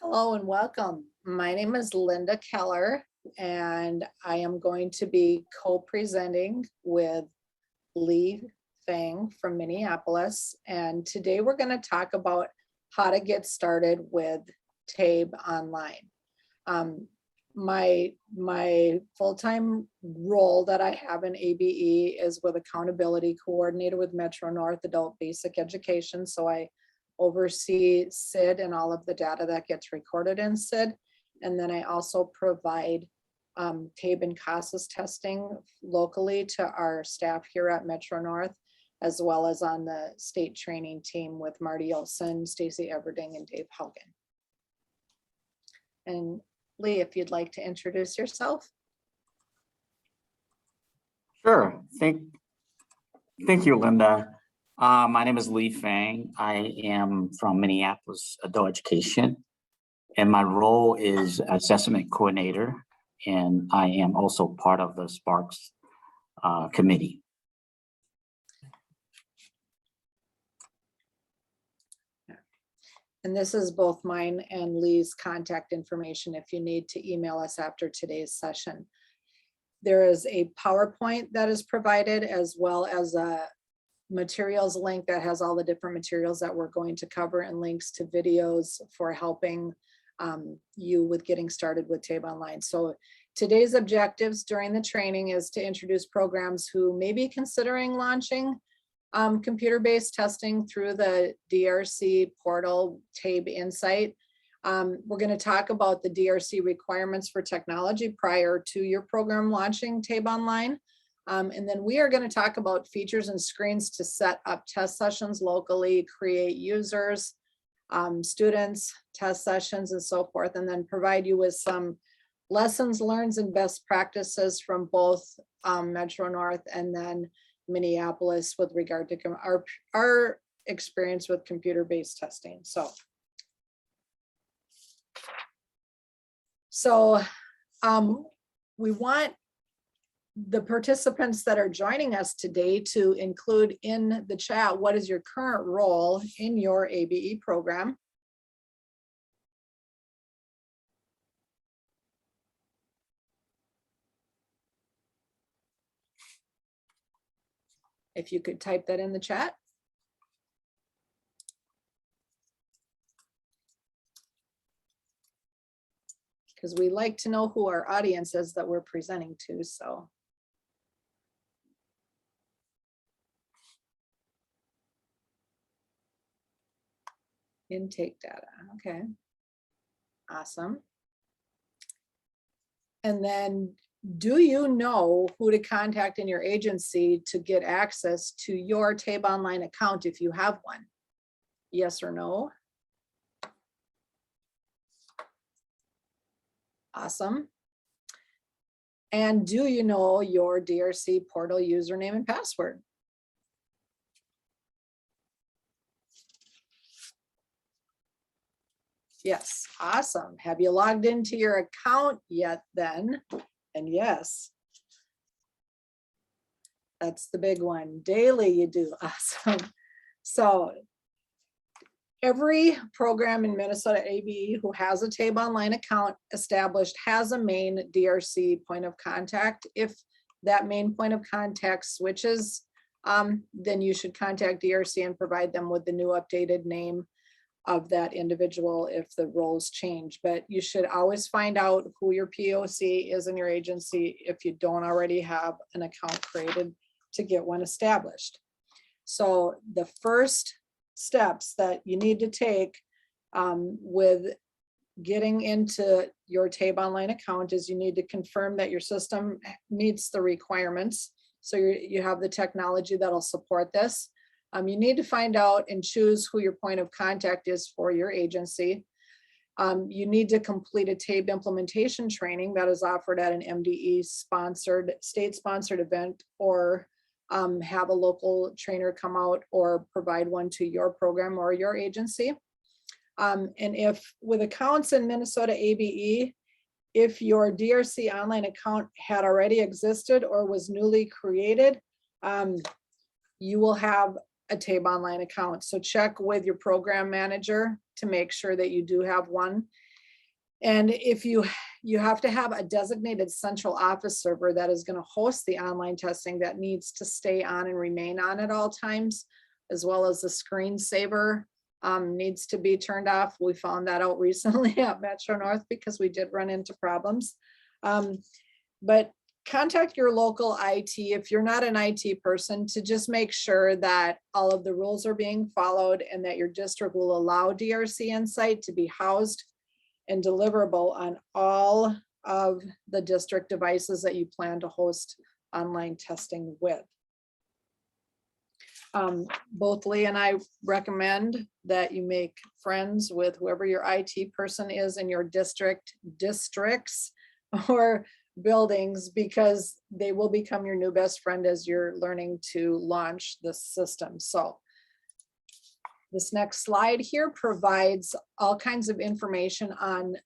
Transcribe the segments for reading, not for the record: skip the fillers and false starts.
Hello and welcome. My name is Linda Keller, and I am going to be co-presenting with Lee Fang from Minneapolis. And today we're going to talk about how to get started with TABE Online. My full-time role that I have in ABE is with Accountability Coordinator with Metro North Adult Basic Education. So I oversee SID and all of the data that gets recorded in SID. And then I also provide TABE and CASAS testing locally to our staff here at Metro North, as well as on the state training team with Marty Olson, Stacy Everding, and Dave Haugen. And Lee, if you'd like to introduce yourself. Sure. Thank you, Linda. My name is Lee Fang. I am from Minneapolis Adult Education, and my role is assessment coordinator, and I am also part of the Sparks committee. And this is both mine and Lee's contact information if you need to email us after today's session. There is a PowerPoint that is provided, as well as a materials link that has all the different materials that we're going to cover and links to videos for helping you with getting started with TABE Online. So today's objectives during the training is to introduce programs who may be considering launching computer-based testing through the DRC portal TABE Insight. We're going to talk about the DRC requirements for technology prior to your program launching TABE Online. And then we are going to talk about features and screens to set up test sessions locally, create users, students, test sessions, and so forth, and then provide you with some lessons learned and best practices from both Metro North and then Minneapolis with regard to our experience with computer-based testing. So we want the participants that are joining us today to include in the chat, what is your current role in your ABE program? If you could type that in the chat. Because we like to know who our audience is that we're presenting to, so. Intake data, okay. Awesome. And then, do you know who to contact in your agency to get access to your TABE Online account if you have one? Yes or no? Awesome. And do you know your DRC portal username and password? Yes, awesome. Have you logged into your account yet then? And yes, that's the big one. Daily you do, awesome. So every program in Minnesota ABE who has a TABE Online account established has a main DRC point of contact. If that main point of contact switches, then you should contact DRC and provide them with the new updated name of that individual if the roles change. But you should always find out who your POC is in your agency if you don't already have an account created to get one established. So the first steps that you need to take with getting into your TABE Online account is you need to confirm that your system meets the requirements. So you have the technology that'll support this. You need to find out and choose who your point of contact is for your agency. You need to complete a TABE implementation training that is offered at an MDE sponsored, state-sponsored event, or have a local trainer come out or provide one to your program or your agency. And if with accounts in Minnesota ABE, if your DRC online account had already existed or was newly created, you will have a TABE Online account. So check with your program manager to make sure that you do have one. And if you have to have a designated central office server that is going to host the online testing that needs to stay on and remain on at all times, as well as the screensaver needs to be turned off. We found that out recently at Metro North because we did run into problems. But contact your local IT if you're not an IT person to just make sure that all of the rules are being followed and that your district will allow DRC Insight to be housed and deliverable on all of the district devices that you plan to host online testing with. Both Lee and I recommend that you make friends with whoever your IT person is in your districts, or buildings, because they will become your new best friend as you're learning to launch the system. So this next slide here provides all kinds of information on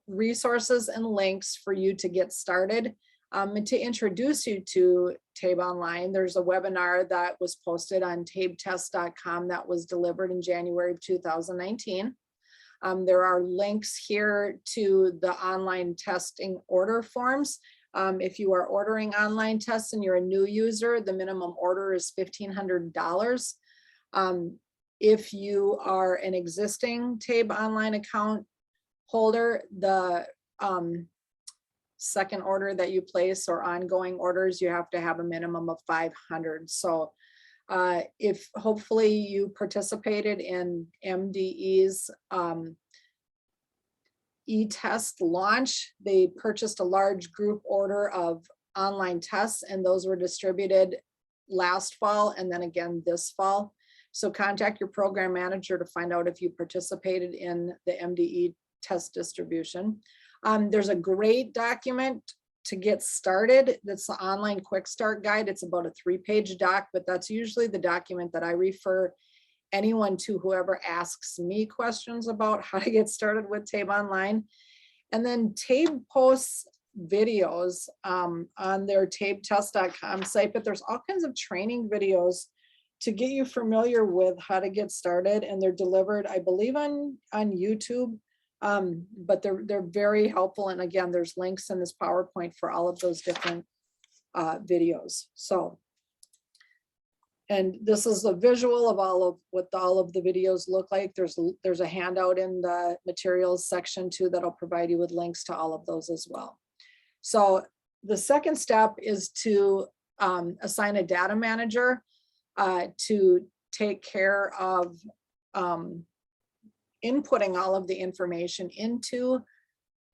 resources and links for you to get started. And to introduce you to TABE Online, there's a webinar that was posted on tabetest.com that was delivered in January of 2019. There are links here to the online testing order forms. If you are ordering online tests and you're a new user, the minimum order is $1,500. If you are an existing TABE Online account holder, the second order that you place or ongoing orders, you have to have a minimum of 500. So if hopefully you participated in MDE's e-test launch, they purchased a large group order of online tests, and those were distributed last fall and then again this fall. So contact your program manager to find out if you participated in the MDE test distribution. There's a great document to get started. That's the online quick start guide. It's about a 3-page doc, but that's usually the document that I refer anyone to, whoever asks me questions about how to get started with TABE Online. And then TABE posts videos on their tabetest.com site, but there's all kinds of training videos to get you familiar with how to get started, and they're delivered, I believe, on YouTube. But they're very helpful. And again, there's links in this PowerPoint for all of those different videos. So, and this is a visual of what all of the videos look like. There's a handout in the materials section too that'll provide you with links to all of those as well. So the second step is to assign a data manager to take care of inputting all of the information into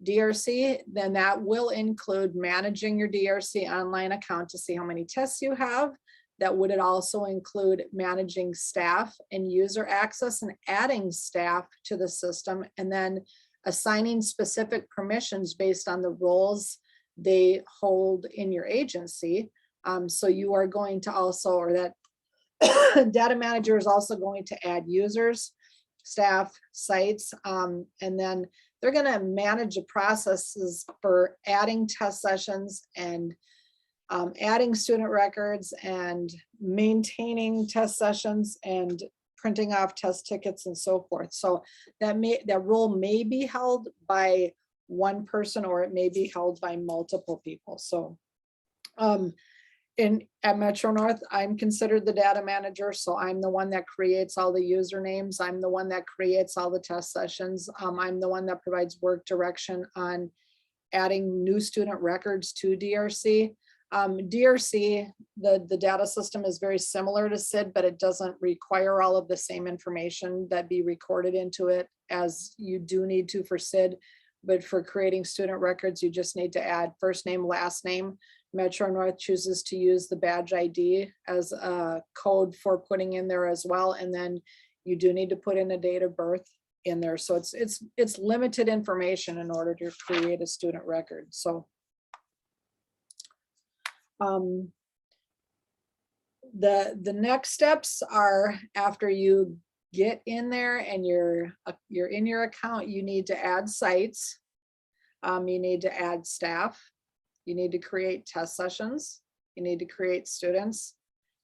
DRC. Then that will include managing your DRC online account to see how many tests you have. That would also include managing staff and user access and adding staff to the system, and then assigning specific permissions based on the roles they hold in your agency. So you are going to also, or that data manager is also going to add users, staff, sites, and then they're going to manage the processes for adding test sessions and adding student records and maintaining test sessions and printing off test tickets and so forth. So that role may be held by one person, or it may be held by multiple people. So at Metro North, I'm considered the data manager. So I'm the one that creates all the usernames. I'm the one that creates all the test sessions. I'm the one that provides work direction on adding new student records to DRC. DRC, the data system is very similar to SID, but it doesn't require all of the same information that be recorded into it as you do need to for SID. But for creating student records, you just need to add first name, last name. Metro North chooses to use the badge ID as a code for putting in there as well. And then you do need to put in a date of birth in there. So it's limited information in order to create a student record. So the next steps are, after you get in there and you're in your account, you need to add sites, you need to add staff, you need to create test sessions, you need to create students,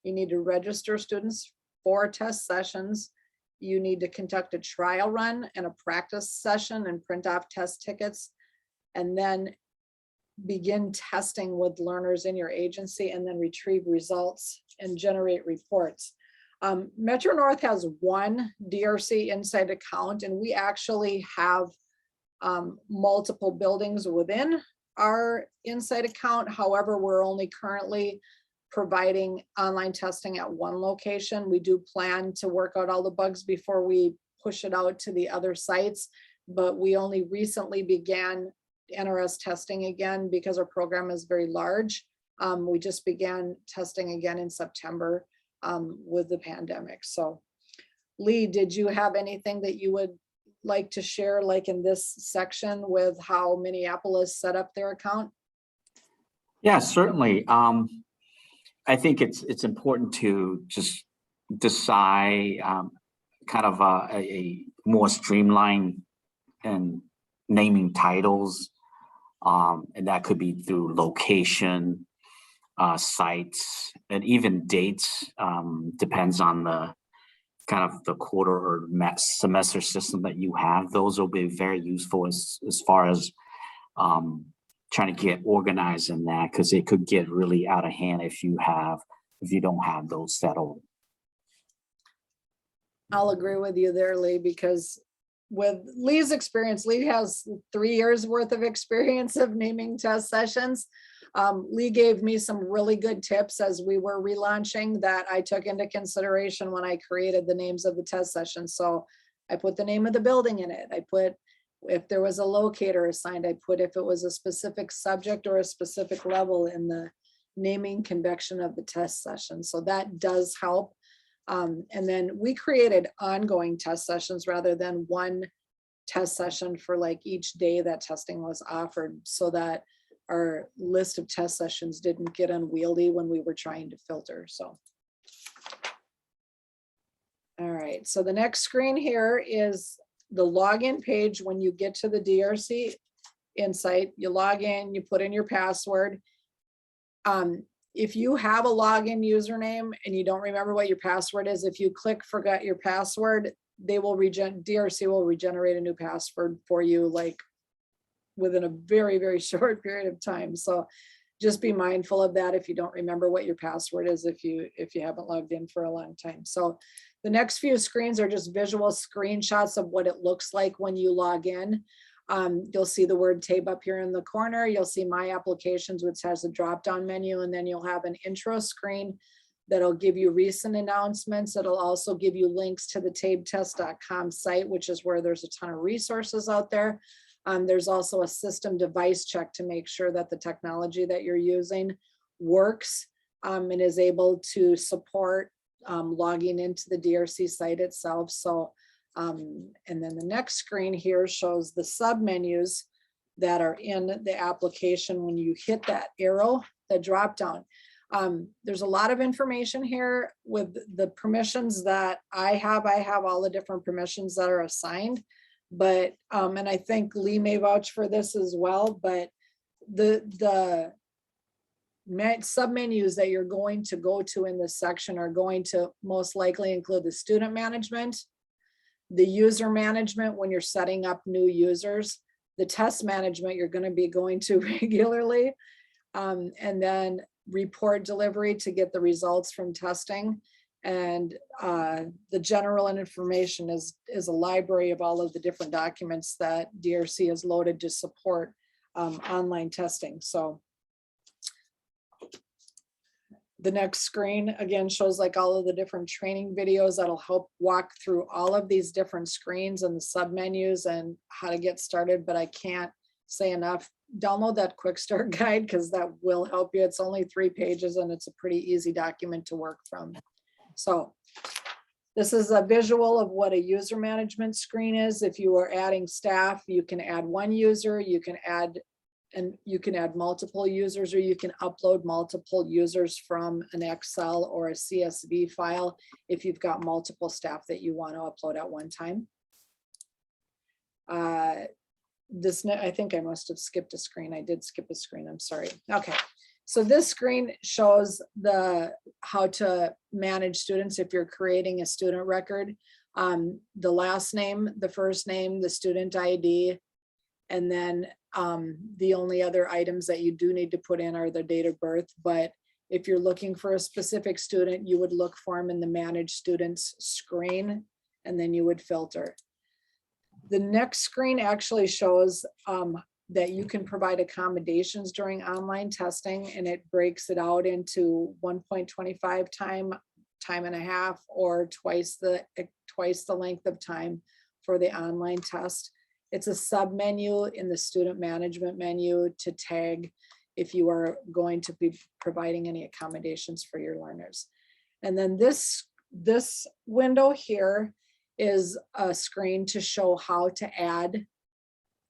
you need to register students for test sessions, you need to conduct a trial run and a practice session and print off test tickets, and then begin testing with learners in your agency, and then retrieve results and generate reports. Metro North has one DRC Insight account, and we actually have multiple buildings within our Insight account. However, we're only currently providing online testing at one location. We do plan to work out all the bugs before we push it out to the other sites, but we only recently began NRS testing again because our program is very large. We just began testing again in September with the pandemic. So Lee, did you have anything that you would like to share, like in this section, with how Minneapolis set up their account? Yeah, certainly. I think it's important to just decide kind of a more streamlined and naming titles, and that could be through location, sites, and even dates. Depends on the kind of the quarter or semester system that you have. Those will be very useful as far as trying to get organized in that, because it could get really out of hand if you don't have those settled. I'll agree with you there, Lee, because with Lee's experience, Lee has 3 years worth of experience of naming test sessions. Lee gave me some really good tips as we were relaunching that I took into consideration when I created the names of the test sessions. So I put the name of the building in it. I put if there was a locator assigned, I put if it was a specific subject or a specific level in the naming convention of the test session. So that does help. And then we created ongoing test sessions rather than one test session for like each day that testing was offered, so that our list of test sessions didn't get unwieldy when we were trying to filter. So, all right, so the next screen here is the login page. When you get to the DRC Insight, you log in, you put in your password. If you have a login username and you don't remember what your password is, if you click forget your password, they will DRC will regenerate a new password for you, like within a very, very short period of time. So just be mindful of that if you don't remember what your password is, if you haven't logged in for a long time. So the next few screens are just visual screenshots of what it looks like when you log in. You'll see the word TABE up here in the corner. You'll see My Applications, which has a drop-down menu, and then you'll have an intro screen that'll give you recent announcements. It'll also give you links to the tabetest.com site, which is where there's a ton of resources out there. There's also a system device check to make sure that the technology that you're using works and is able to support logging into the DRC site itself. So, and then the next screen here shows the submenus that are in the application. When you hit that arrow, the drop down, there's a lot of information here with the permissions that I have all the different permissions that are assigned. But, and I think Lee may vouch for this as well, but the submenus that you're going to go to in this section are going to most likely include the student management, the user management when you're setting up new users, the test management you're going to be going to regularly, and then report delivery to get the results from testing. And the general information is a library of all of the different documents that DRC has loaded to support online testing. So the next screen again shows like all of the different training videos that'll help walk through all of these different screens and the submenus and how to get started. But I can't say enough, download that quick start guide because that will help you. It's only 3 pages and it's a pretty easy document to work from. So this is a visual of what a user management screen is. If you are adding staff, you can add 1 user, you can add multiple users, or you can upload multiple users from an Excel or a CSV file if you've got multiple staff that you want to upload at one time. I think I must have skipped a screen. I did skip a screen, I'm sorry. Okay, so this screen shows how to manage students if you're creating a student record. The last name, the first name, the student ID, and then the only other items that you do need to put in are the date of birth. But if you're looking for a specific student, you would look for them in the Manage Students screen, and then you would filter. The next screen actually shows that you can provide accommodations during online testing, and it breaks it out into 1.25 time and a half, or twice the length of time for the online test. It's a sub menu in the student management menu to tag if you are going to be providing any accommodations for your learners. And then this window here is a screen to show how to add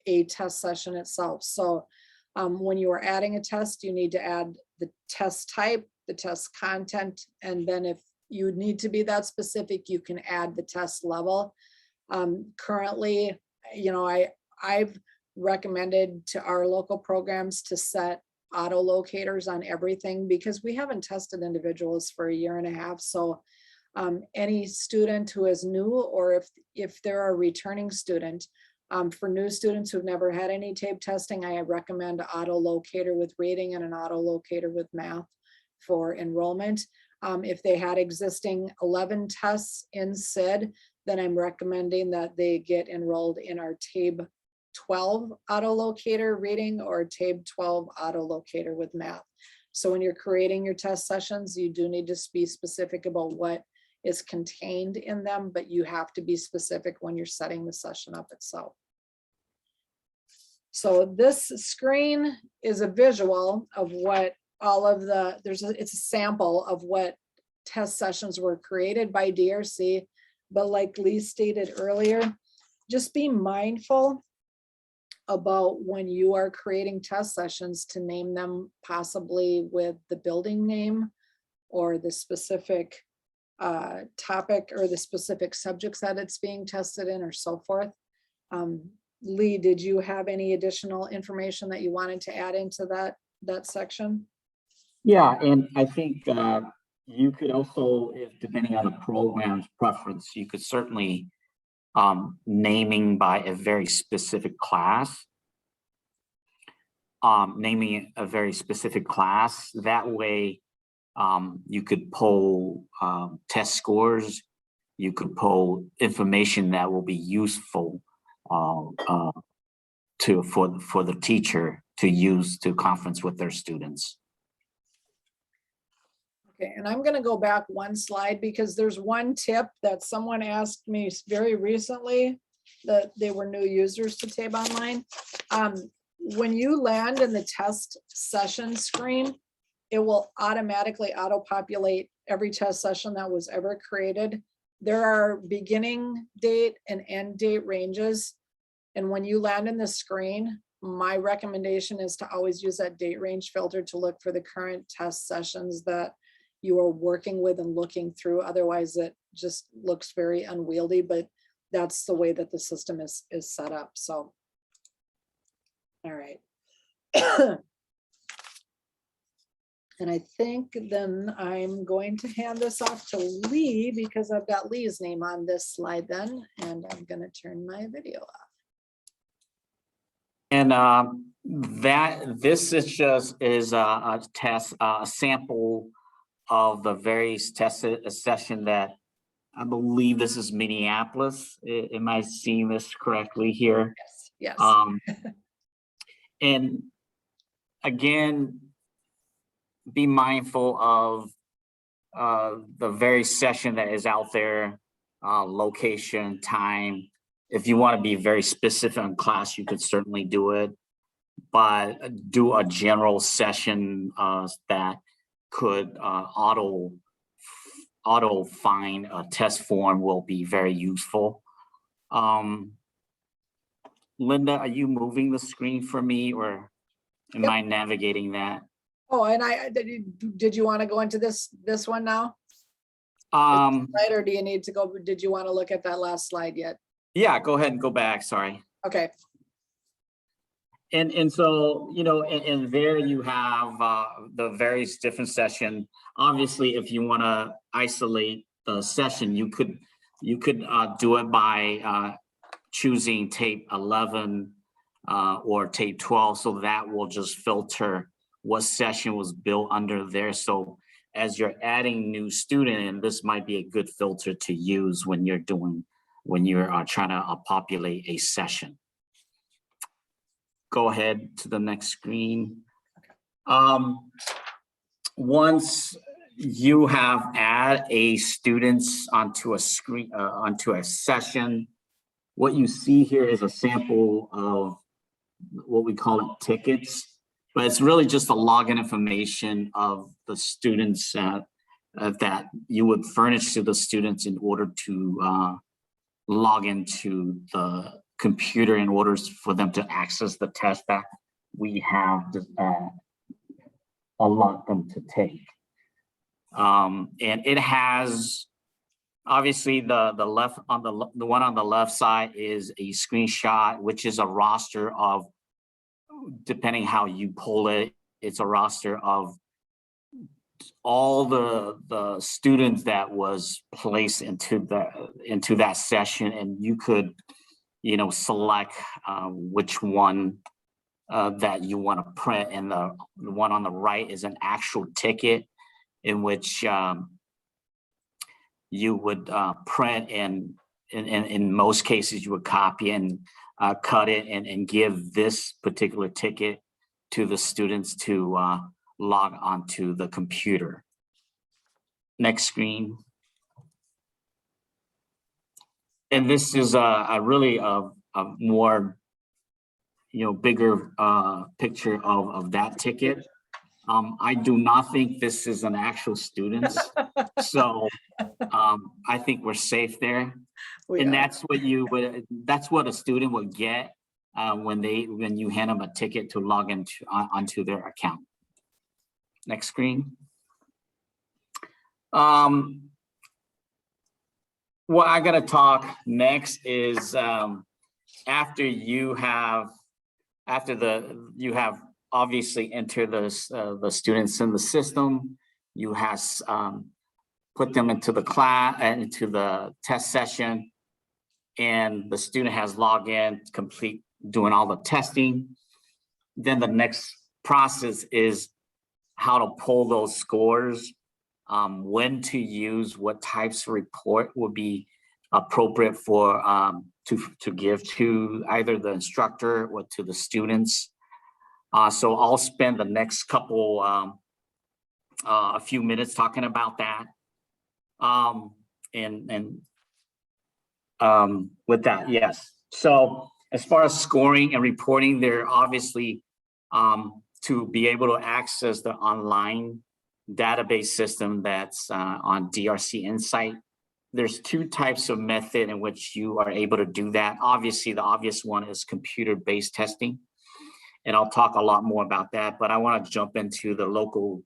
a test session itself. So when you are adding a test, you need to add the test type, the test content, and then if you need to be that specific, you can add the test level. Currently, you know, I've recommended to our local programs to set auto locators on everything because we haven't tested individuals for 1.5 years. So any student who is new, or if they're a returning student, for new students who've never had any TABE testing, I recommend an auto locator with reading and an auto locator with math for enrollment. If they had existing 11 tests in SID, then I'm recommending that they get enrolled in our TABE 12 auto locator reading or TABE 12 auto locator with math. So when you're creating your test sessions, you do need to be specific about what is contained in them, but you have to be specific when you're setting the session up itself. So this screen is a visual of what all of the, it's a sample of what test sessions were created by DRC. But like Lee stated earlier, just be mindful about when you are creating test sessions to name them possibly with the building name or the specific topic or the specific subjects that it's being tested in or so forth. Lee, did you have any additional information that you wanted to add into that section? Yeah, and I think you could also, if depending on the program's preference, you could certainly naming by a very specific class. Naming a very specific class. That way, you could pull test scores. You could pull information that will be useful for the teacher to use to conference with their students. Okay, and I'm going to go back one slide because there's one tip that someone asked me very recently that they were new users to TABE Online. When you land in the test session screen, it will automatically auto-populate every test session that was ever created. There are beginning date and end date ranges. And when you land in the screen, my recommendation is to always use that date range filter to look for the current test sessions that you are working with and looking through. Otherwise, it just looks very unwieldy, but that's the way that the system is set up. So, all right. And I think then I'm going to hand this off to Lee because I've got Lee's name on this slide then, and I'm going to turn my video off. And this is just a test, a sample of the various test session that I believe this is Minneapolis. Am I seeing this correctly here? Yes. And again, be mindful of the very session that is out there, location, time. If you want to be very specific on class, you could certainly do it, but do a general session that could auto find a test form will be very useful. Linda, are you moving the screen for me, or am I navigating that? Oh, and did you want to go into this one now? Right, or do you need to go? Did you want to look at that last slide yet? Yeah, go ahead and go back. Sorry. Okay. And so, you know, and there you have the various different session. Obviously, if you want to isolate the session, you could You could do it by choosing tape 11 or tape 12, so that will just filter what session was built under there. So as you're adding new student, and this might be a good filter to use when you're trying to populate a session. Go ahead to the next screen. Once you have add a students onto a screen, onto a session, what you see here is a sample of what we call it tickets, but it's really just the login information of the students that you would furnish to the students in order to log into the computer in order for them to access the test that we have allot them to take. And it has, obviously the left on the one on the left side is a screenshot, which is a roster of, depending how you pull it, it's a roster of all the students that was placed into that session, and you could, you know, select which one that you want to print. And the one on the right is an actual ticket in which you would print, and in most cases you would copy and cut it and give this particular ticket to the students to log onto the computer. Next screen. And this is a really a more, you know, bigger picture of that ticket. I do not think this is an actual student, so I think we're safe there. And that's what a student would get when you hand them a ticket to log into onto their account. Next screen. What I gotta talk next is after you have obviously entered the students in the system, you have put them into the class and into the test session, and the student has logged in, complete doing all the testing. Then the next process is how to pull those scores, when to use, what types of report would be appropriate for to give to either the instructor or to the students. So I'll spend the next couple a few minutes talking about that. With that, yes. So as far as scoring and reporting, they're obviously to be able to access the online database system that's on DRC Insight. There's two types of method in which you are able to do that. Obviously, the obvious one is computer-based testing, and I'll talk a lot more about that, but I want to jump into the local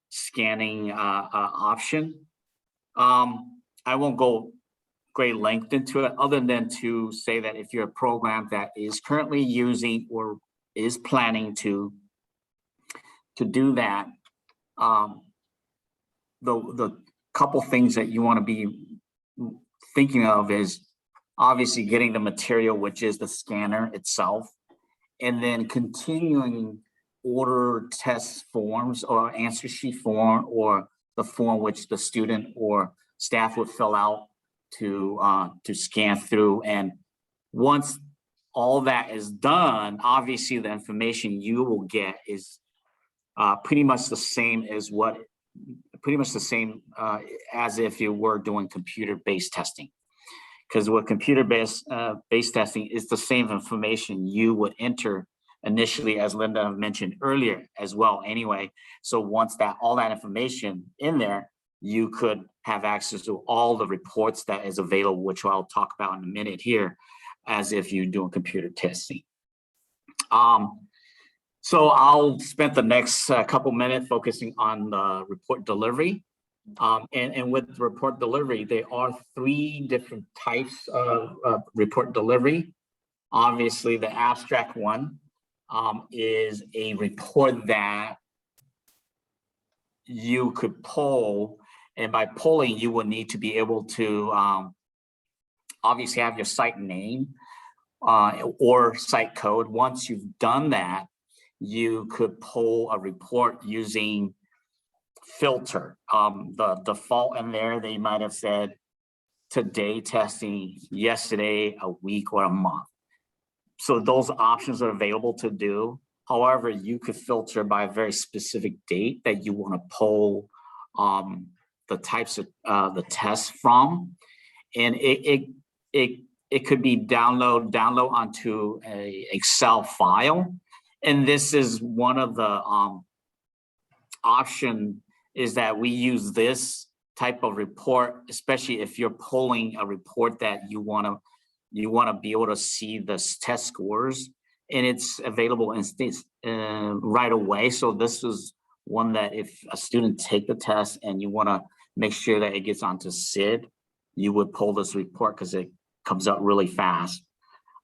scanning option. I won't go great length into it, other than to say that if you're a program that is currently using or is planning to do that, the couple things that you want to be thinking of is obviously getting the material, which is the scanner itself, and then continuing order test forms or answer sheet form, or the form which the student or staff would fill out to scan through. And once all that is done, obviously the information you will get is pretty much the same as as if you were doing computer-based testing. Because with computer-based testing, is the same information you would enter initially, as Linda mentioned earlier as well anyway. So once all that information in there, you could have access to all the reports that is available, which I'll talk about in a minute here, as if you're doing computer testing. So I'll spend the next couple minutes focusing on the report delivery. And with report delivery, there are three different types of report delivery. Obviously, the abstract one is a report that you could pull, and by pulling, you will need to be able to obviously have your site name or site code. Once you've done that, you could pull a report using filter. The default in there, they might have said today testing, yesterday, a week, or a month. So those options are available to do. However, you could filter by a very specific date that you want to pull the types of the tests from, and it could be download onto a Excel file. And this is one of the option is that we use this type of report, especially if you're pulling a report that you want to be able to see the test scores, and it's available in right away. So this is one that if a student take the test and you want to make sure that it gets onto SID, you would pull this report because it comes up really fast.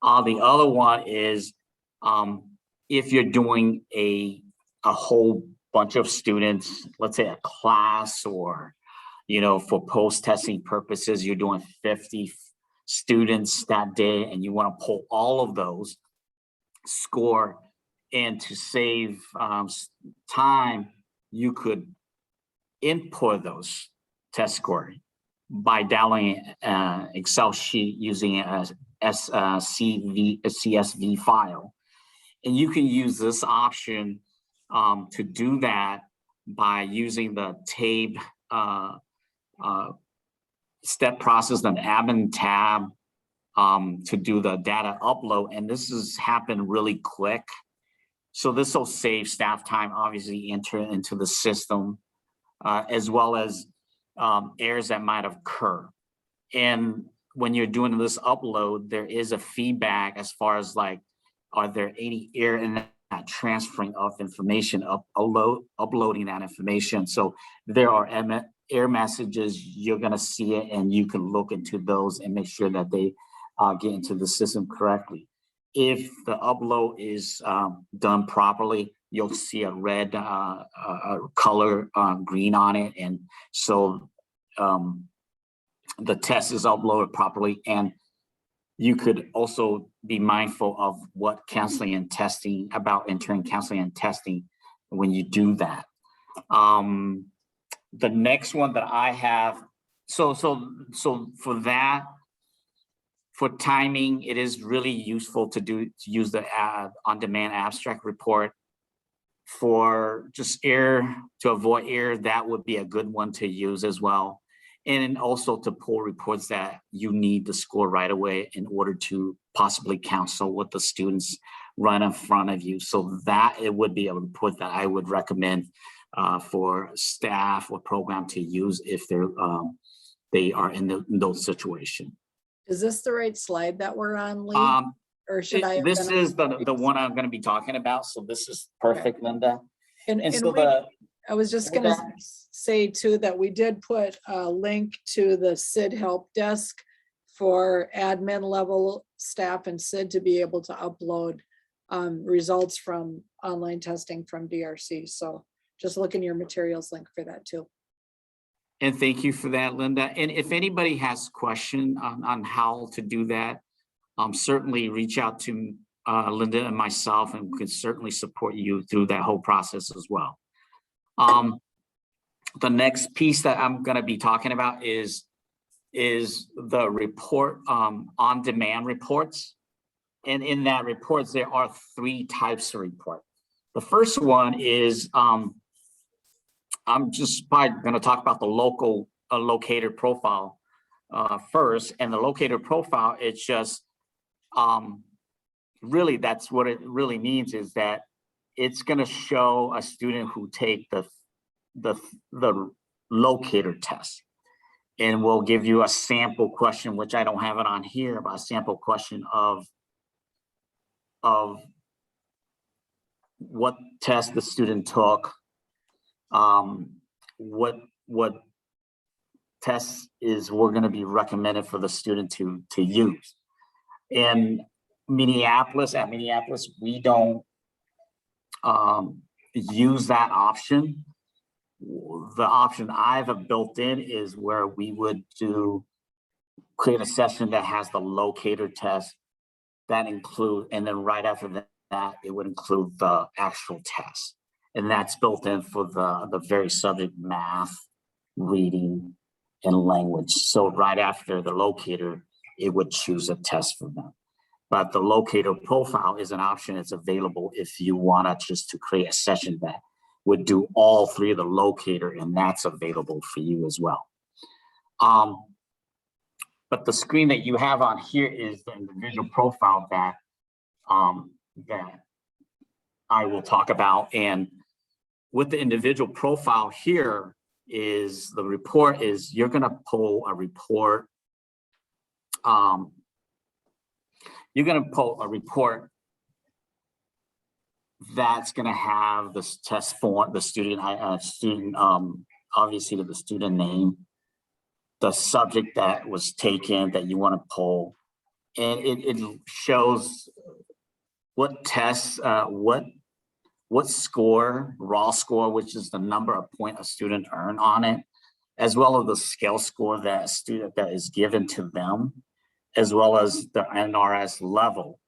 The other one is if you're doing a whole bunch of students, let's say a class, or for post-testing purposes, you're doing 50 students that day and you want to pull all of those score, and to save time, you could input those test score by downloading an Excel sheet using a CSV file. And you can use this option to do that by using the TABE step process, an admin tab to do the data upload. And this has happened really quick. So this will save staff time, obviously enter into the system, as well as errors that might occur. And when you're doing this upload, there is a feedback as far as like, are there any error in that transferring of information, uploading that information? So there are error messages, you're gonna see it, and you can look into those and make sure that they get into the system correctly. If the upload is done properly, you'll see a red color green on it. And so the test is uploaded properly. And you could also be mindful of what counseling and testing, about entering counseling and testing when you do that. The next one that I have, so for that, for timing, it is really useful to use the on-demand abstract report. For just error, to avoid error, that would be a good one to use as well. And also to pull reports that you need to score right away in order to possibly counsel with the students right in front of you. So that it would be a report that I would recommend for staff or program to use if they are in those situations. Is this the right slide that we're on, Lee? Or should I? This is the one I'm going to be talking about. So this is perfect, okay. Linda. And so I was just going to say too that we did put a link to the SID help desk for admin level staff and SID to be able to upload results from online testing from DRC. So just look in your materials link for that too. And thank you for that, Linda. And if anybody has question on how to do that, certainly reach out to Linda and myself, and we can certainly support you through that whole process as well. The next piece that I'm going to be talking about is the report, on-demand reports. And in that reports, there are 3 types of report. The first one is, I'm just probably going to talk about the local locator profile first. And the locator profile, it's just really, that's what it really means, is that it's going to show a student who take the locator test, and we'll give you a sample question, which I don't have it on here, but a sample question of what test the student took, what tests we're going to be recommended for the student to use. In Minneapolis, we don't use that option. The option I've built in is where we would do create a session that has the locator test that include, and then right after that, it would include the actual test. And that's built in for the very subject math, reading, and language. So right after the locator, it would choose a test for them. But the locator profile is an option. It's available if you want to just to create a session that would do all three of the locator, and that's available for you as well. But the screen that you have on here is the individual profile that that I will talk about. And with the individual profile here is the report is you're going to pull a report. You're going to pull a report that's going to have this test form, the student, obviously the student name, the subject that was taken that you want to pull, and it shows what tests, what score, raw score, which is the number of points a student earned on it, as well as the scale score that a student that is given to them, as well as the NRS level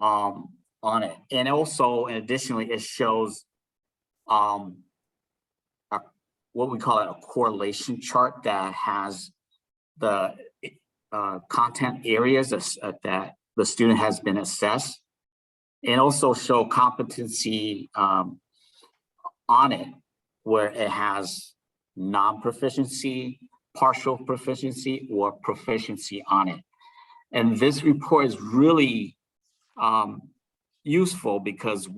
on it. And also, additionally, it shows what we call a correlation chart that has the content areas that the student has been assessed, and also show competency on it, where it has non-proficiency, partial proficiency, or proficiency on it. And this report is really useful because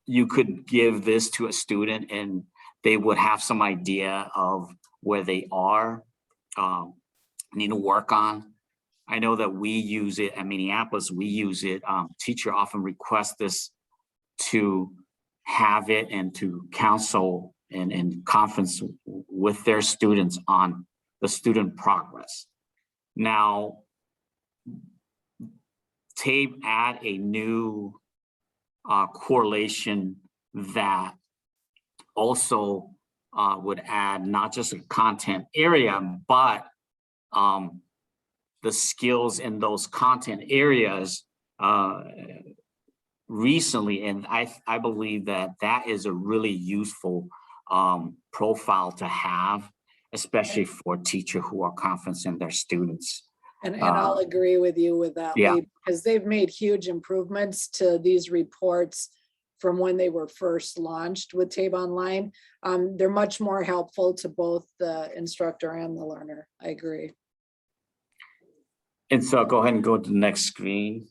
you could give this to a student and they would have some idea of where they are, need to work on. I know that we use it at Minneapolis, we use it. Teacher often requests this to have it and to counsel and conference with their students on the student progress. Now, TABE add a new correlation that also would add not just a content area, but the skills in those content areas recently. And I believe that that is a really useful profile to have, especially for teachers who are confident in their students. And I'll agree with you with that, Yeah. Lee, because they've made huge improvements to these reports from when they were first launched with TABE Online. They're much more helpful to both the instructor and the learner. I agree. And so go ahead and go to the next screen.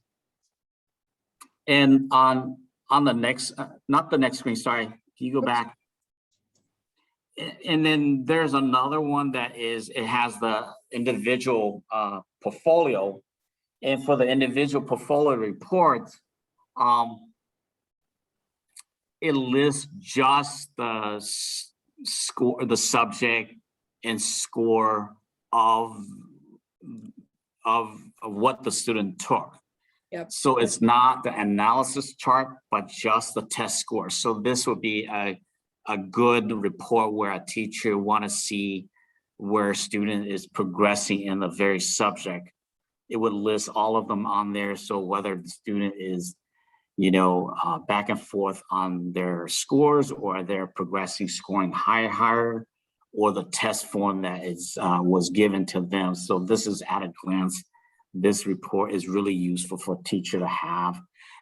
And on the next, not the next screen, sorry, can you go back? And then there's another one that is, it has the individual portfolio. And for the individual portfolio report, it lists just the score, the subject and score of what the student took. Yep. So it's not the analysis chart, but just the test score. So this would be a good report where a teacher want to see where a student is progressing in the very subject. It would list all of them on there. So whether the student is, back and forth on their scores, or they're progressing, scoring higher, or the test form that is was given to them. So this is at a glance. This report is really useful for a teacher to have,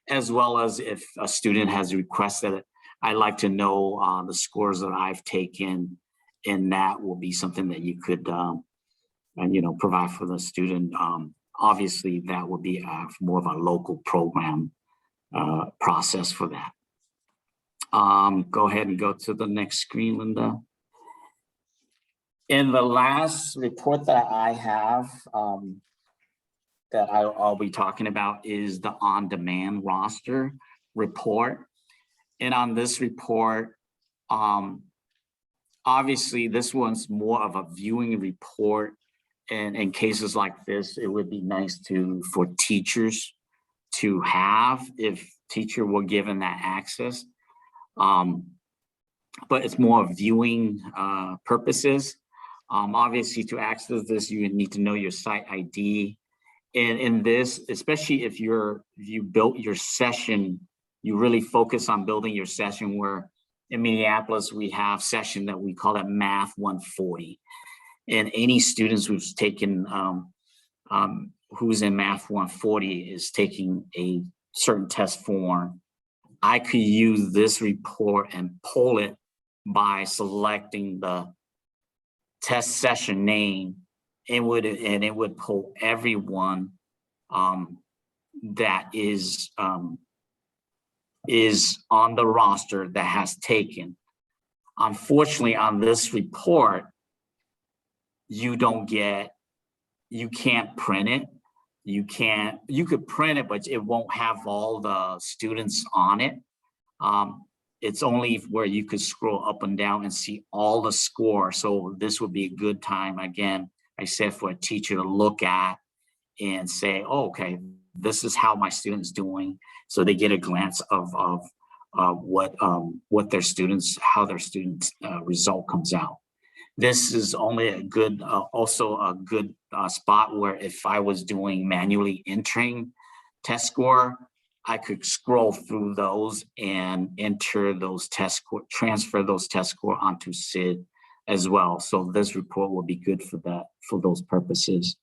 as well as if a student has requested it. I like to know the scores that I've taken, and that will be something that you could, provide for the student. Obviously, that would be more of a local program process for that. Go ahead and go to the next screen, Linda. In the last report that I have, that I'll be talking about is the OnDemand roster report. And on this report, obviously this one's more of a viewing report. And in cases like this, it would be nice for teachers to have if teacher were given that access. But it's more of viewing purposes. Obviously, to access this, you need to know your site ID. And in this, especially if you built your session, you really focus on building your session, where in Minneapolis, we have session that we call it Math 140. And any students who's taken, who's in Math 140 is taking a certain test form. I could use this report and pull it by selecting the test session name. It would pull everyone that is on the roster that has taken. Unfortunately, on this report, you can't print it. You could print it, but it won't have all the students on it. It's only where you could scroll up and down and see all the score. So this would be a good time, again, I said, for a teacher to look at and say, oh, okay, this is how my student's doing. So they get a glance of what their students, how their students' result comes out. This is only a good, also a good spot where if I was doing manually entering test score, I could scroll through those and enter those test score, transfer those test score onto SID as well. So this report will be good for that, for those purposes.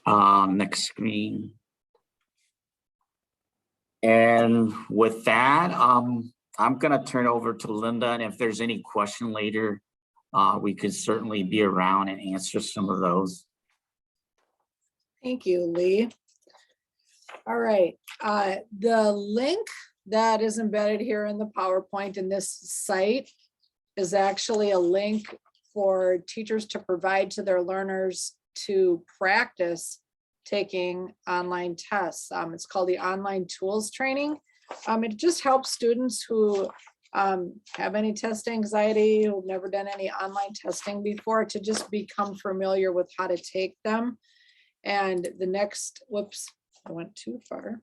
Next screen. And with that, I'm gonna turn over to Linda, and if there's any question later, we could certainly be around and answer some of those. Thank you, Lee. All right, the link that is embedded here in the PowerPoint in this site is actually a link for teachers to provide to their learners to practice taking online tests. It's called the Online Tools Training. It just helps students who have any test anxiety, who've never done any online testing before, to just become familiar with how to take them. And the next, whoops, I went too far.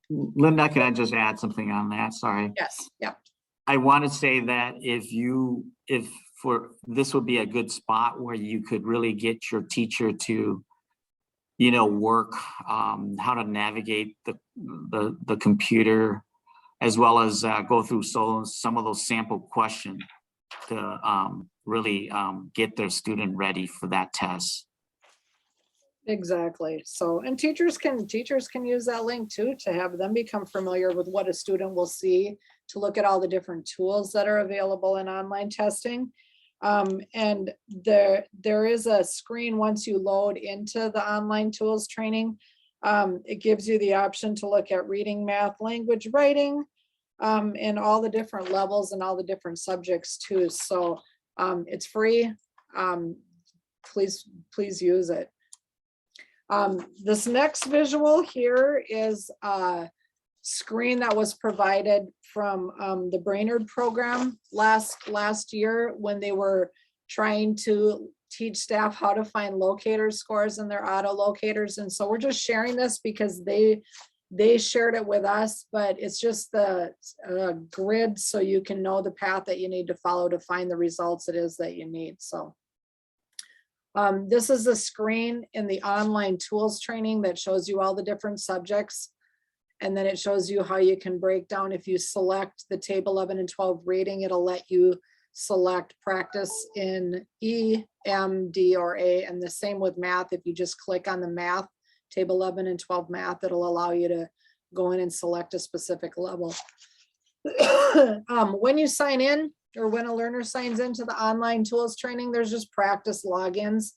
Linda, can I just add something on that? Sorry. Yes, yeah. I want to say that this would be a good spot where you could really get your teacher to, work how to navigate the computer, as well as go through some of those sample questions to really get their student ready for that test. Exactly. So, and teachers can use that link too, to have them become familiar with what a student will see, to look at all the different tools that are available in online testing. And there is a screen once you load into the online tools training. It gives you the option to look at reading, math, language, writing, and all the different levels and all the different subjects too. So it's free. Please use it. This next visual here is a screen that was provided from the Brainerd program last year, when they were trying to teach staff how to find locator scores in their auto locators. And so we're just sharing this because they shared it with us, but it's just the grid so you can know the path that you need to follow to find the results it is that you need. So this is the screen in the online tools training that shows you all the different subjects. And then it shows you how you can break down. If you select the TABE 11 and 12 rating, it'll let you select practice in E, M, D, or A. And the same with math. If you just click on the math, TABE 11 and 12 math, it'll allow you to go in and select a specific level. When you sign in, or when a learner signs into the online tools training, there's just practice logins,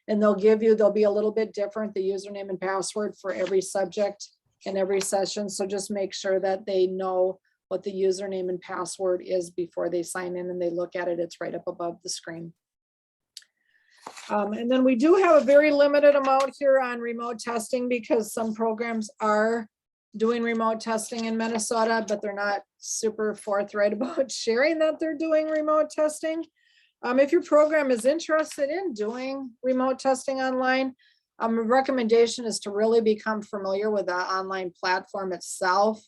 and they'll be a little bit different, the username and password for every subject in every session. So just make sure that they know what the username and password is before they sign in and they look at it. It's right up above the screen. And then we do have a very limited amount here on remote testing, because some programs are doing remote testing in Minnesota, but they're not super forthright about sharing that they're doing remote testing. If your program is interested in doing remote testing online, a recommendation is to really become familiar with the online platform itself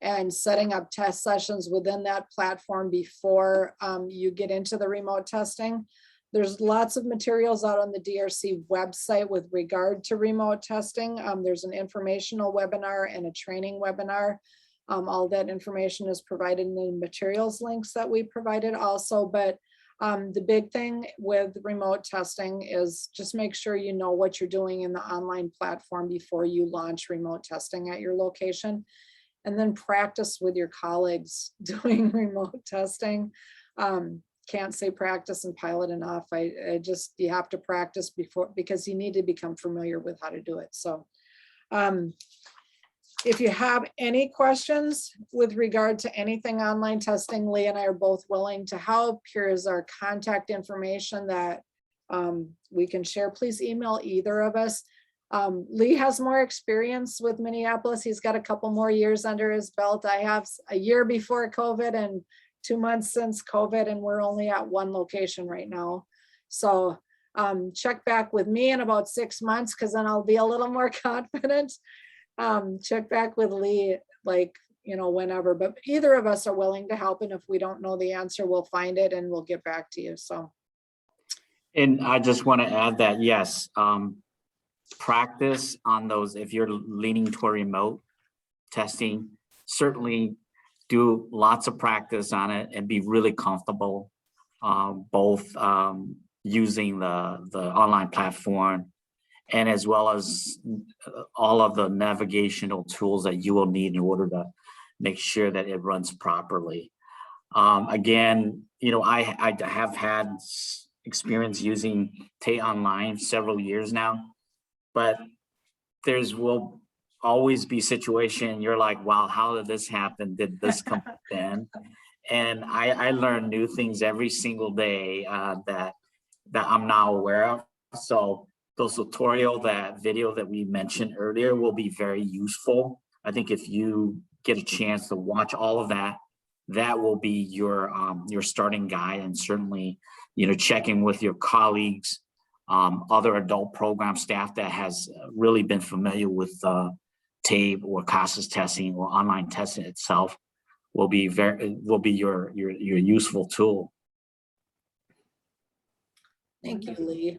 and setting up test sessions within that platform before you get into the remote testing. There's lots of materials out on the DRC website with regard to remote testing. There's an informational webinar and a training webinar. All that information is provided in the materials links that we provided also, but the big thing with remote testing is just make sure you know what you're doing in the online platform before you launch remote testing at your location, and then practice with your colleagues doing remote testing. Can't say practice and pilot enough. I just, you have to practice before, because you need to become familiar with how to do it. So if you have any questions with regard to anything online testing, Lee and I are both willing to help. Here is our contact information that we can share. Please email either of us. Lee has more experience with Minneapolis. He's got a couple more years under his belt. I have a year before COVID and 2 months since COVID, and we're only at one location right now. So check back with me in about 6 months, because then I'll be a little more confident. Check back with Lee, like, you know, whenever, but either of us are willing to help. And if we don't know the answer, we'll find it and we'll get back to you. So. And I just want to add that, yes, practice on those. If you're leaning toward remote testing, certainly do lots of practice on it and be really comfortable, both using the online platform and as well as all of the navigational tools that you will need in order to make sure that it runs properly. Again, you know, I have had experience using TABE Online several years now, but will always be situation you're like, wow, how did this happen? Did this come in? And I learn new things every single day that I'm now aware of. So those that video that we mentioned earlier will be very useful. I think if you get a chance to watch all of that, that will be your starting guide, and certainly, you know, checking with your colleagues, other adult program staff that has really been familiar with TABE or CASAS testing or online testing itself will be your useful tool. Thank you, Lee,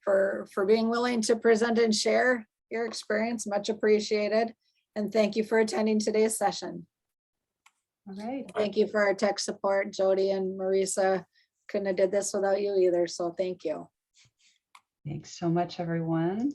for being willing to present and share your experience. Much appreciated. And thank you for attending today's session. All right. Thank you for our tech support. Jody and Marisa couldn't have did this without you either. So thank you. Thanks so much, everyone.